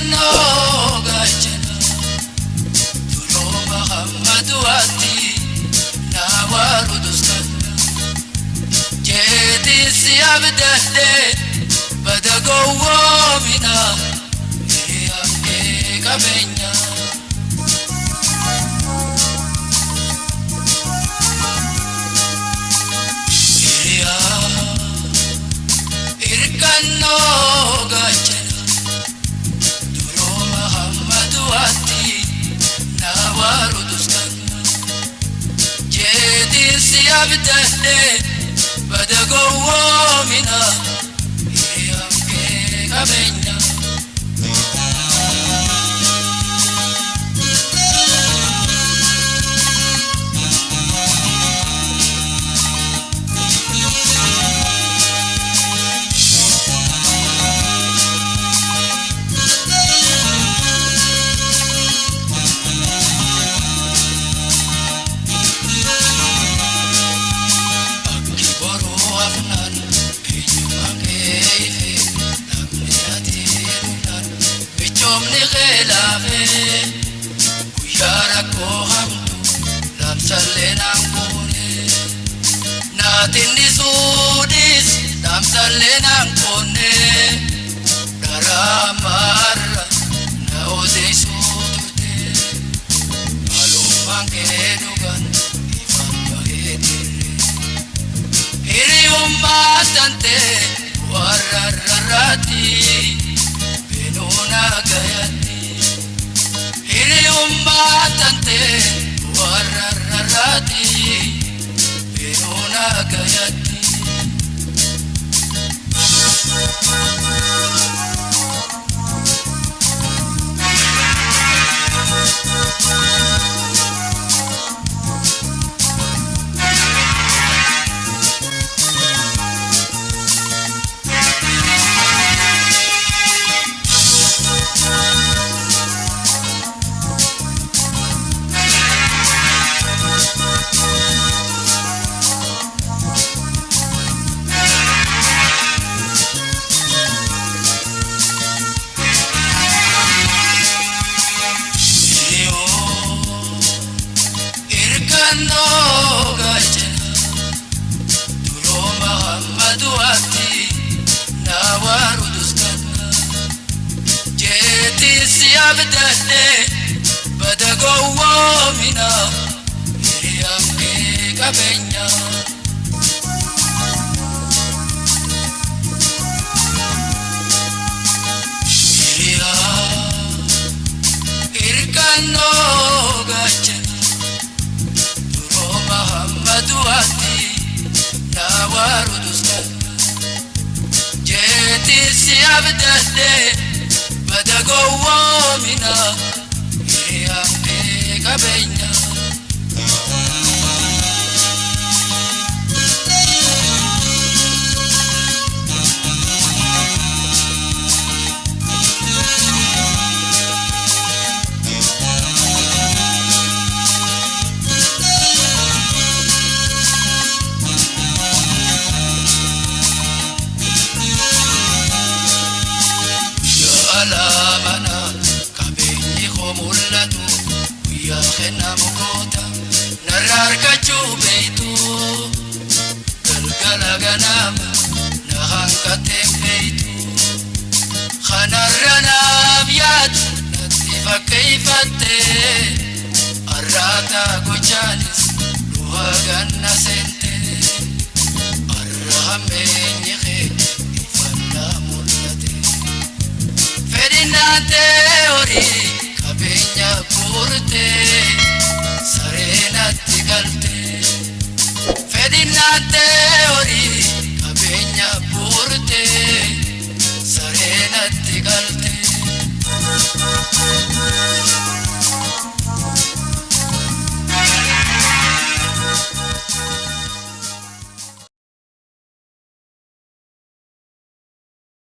Irkano gachana Duro Muhammadu ati Nawaru duskana Jeti siyabdade Badago mina Iyamke kabenya Irkano gachana Duro Muhammadu ati Nawaru duskana Jeti siyabdade Badago mina Iyamke kabenya Omni khelafe Kuyara ko hamtu Lam salen angkone Natin ni sudis Lam salen angkone Daramara Na ode sudute Malumang kedugan Ifan bahedire Hiri ummatante Warararati Gayati Hiri ummatante warararati Binuna gayati Irkano gachana Duro Muhammadu ati Nawaru duskana Jeti siyabdade Badago mina Iyamke kabenya Irkano gachana Muhammadu ati Nawaru duskana Jeti siyabdade Badago mina Iyamke kabenya Alamana kabinyi khomulatu ya khena mukota narar kachu beitu galgala ganama